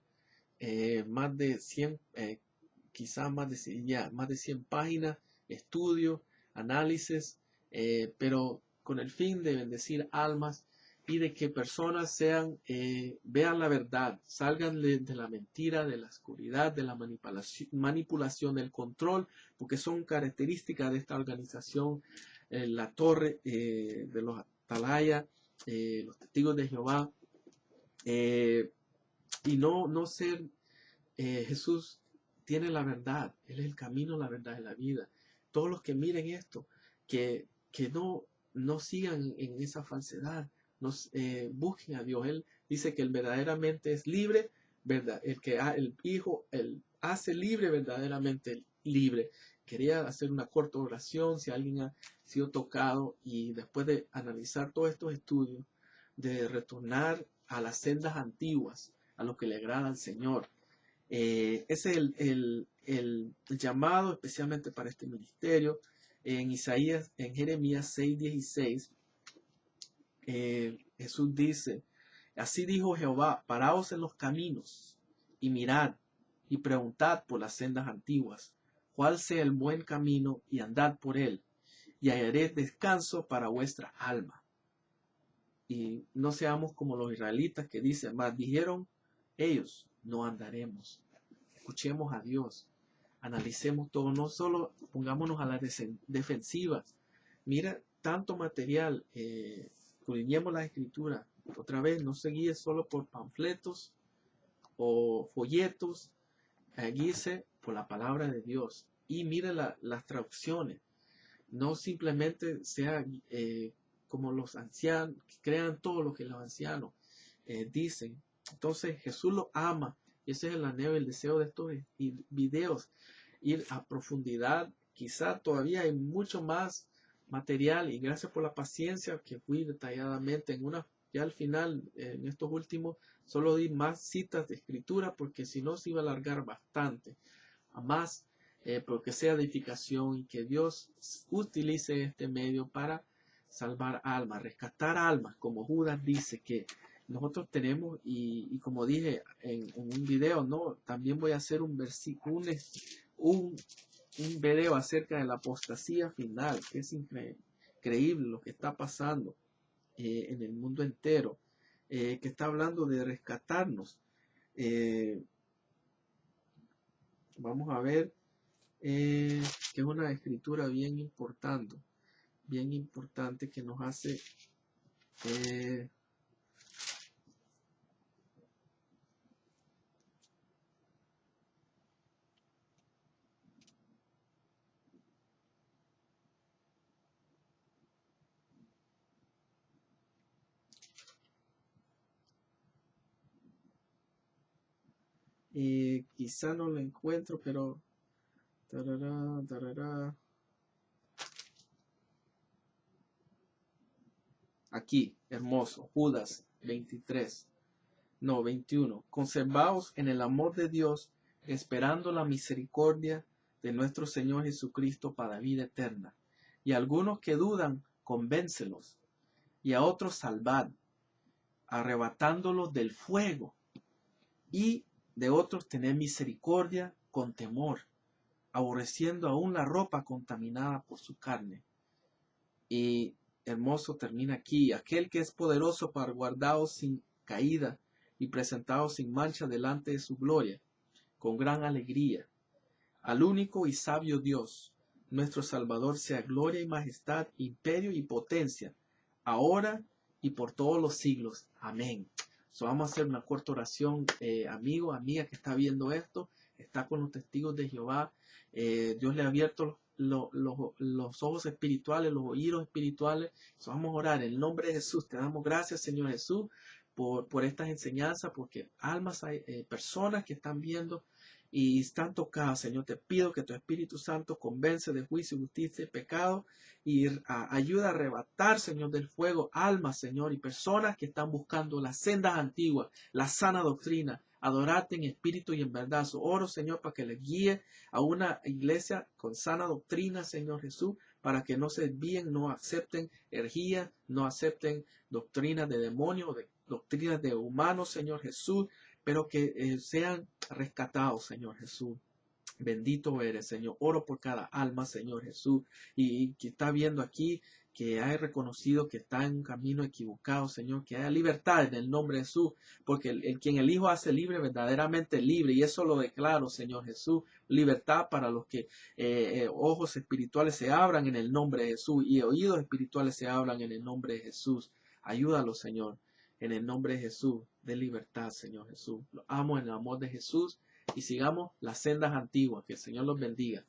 Más de 100, quizá más de 100 páginas, estudio, análisis, pero con el fin de bendecir almas y de que personas vean la verdad, salgan de la mentira, de la oscuridad, de la manipulación, del control, porque son características de esta organización, la torre de los Atalaya, los testigos de Jehová, y no ser, Jesús tiene la verdad, Él es el camino, la verdad y la vida. Todos los que miren esto, que no sigan en esa falsedad, busquen a Dios. Él dice que Él verdaderamente es libre, ¿verdad? El Hijo, Él hace libre, verdaderamente libre. Quería hacer una corta oración, si alguien ha sido tocado y después de analizar todos estos estudios, de retornar a las sendas antiguas, a lo que le agrada al Señor. Ese es el llamado especialmente para este ministerio. En Jeremías 6:16, Jesús dice, así dijo Jehová, paraos en los caminos y mirad y preguntad por las sendas antiguas, cuál sea el buen camino y andad por él, y hallaré descanso para vuestra alma. Y no seamos como los israelitas que dicen, más dijeron ellos, no andaremos. Escuchemos a Dios, analicemos todo, no solo pongámonos a la defensiva. Mira, tanto material, escudriñemos la escritura. Otra vez, no se guíe solo por panfletos o folletos, guíese por la palabra de Dios. Y mire las traducciones. No simplemente sea como los ancianos, que crean todo lo que los ancianos. dicen. Entonces Jesús lo ama. Y ese es el anhelo y el deseo de estos videos. Ir a profundidad. Quizá todavía hay mucho más material. Y gracias por la paciencia que fui detalladamente en una. Ya al final, en estos últimos, solo di más citas de escritura porque si no se iba a alargar bastante. A más, pero que sea edificación y que Dios utilice este medio para salvar almas, rescatar almas, como Judas dice que nosotros tenemos, y como dije en un video, ¿no? También voy a hacer un video acerca de la apostasía final, que es increíble lo que está pasando en el mundo entero, que está hablando de rescatarnos. Vamos a ver que es una escritura bien importante que nos hace quizá no lo encuentro, pero aquí, hermoso, Judas 21. Conservaos en el amor de Dios, esperando la misericordia de nuestro Señor Jesucristo para vida eterna. Y a algunos que dudan, convéncelos, y a otros salvad, arrebatándolos del fuego, y de otros tened misericordia con temor, aborreciendo aún la ropa contaminada por su carne. Y hermoso termina aquí: aquel que es poderoso para guardaros sin caída y presentaros sin mancha delante de su gloria, con gran alegría. Al único y sabio Dios, nuestro Salvador, sea gloria y majestad, imperio y potencia, ahora y por todos los siglos. Amén. Vamos a hacer una corta oración, amigo, amiga que está viendo esto, está con los testigos de Jehová. Dios le ha abierto los ojos espirituales, los oídos espirituales. Vamos a orar en el nombre de Jesús. Te damos gracias, Señor Jesús, por estas enseñanzas, porque almas, hay personas que están viendo y están tocadas. Señor, te pido que tu Espíritu Santo convence de juicio, justicia y pecado, y ayuda a arrebatar, Señor, del fuego almas, Señor, y personas que están buscando las sendas antiguas, la sana doctrina, adorarte en espíritu y en verdad. Oro, Señor, para que les guíe a una iglesia con sana doctrina, Señor Jesús, para que no se desvíen, no acepten herejías, no acepten doctrinas de demonios, doctrinas de humanos, Señor Jesús, pero que sean rescatados, Señor Jesús. Bendito eres, Señor. Oro por cada alma, Señor Jesús, y que está viendo aquí, que haya reconocido que está en un camino equivocado, Señor, que haya libertad en el nombre de Jesús, porque quien el Hijo hace libre, verdaderamente libre, y eso lo declaro, Señor Jesús. Libertad para los que ojos espirituales se abran en el nombre de Jesús, y oídos espirituales se abran en el nombre de Jesús. Ayúdalo, Señor, en el nombre de Jesús. De libertad, Señor Jesús. Lo amo en el amor de Jesús. Y sigamos las sendas antiguas. Que el Señor los bendiga.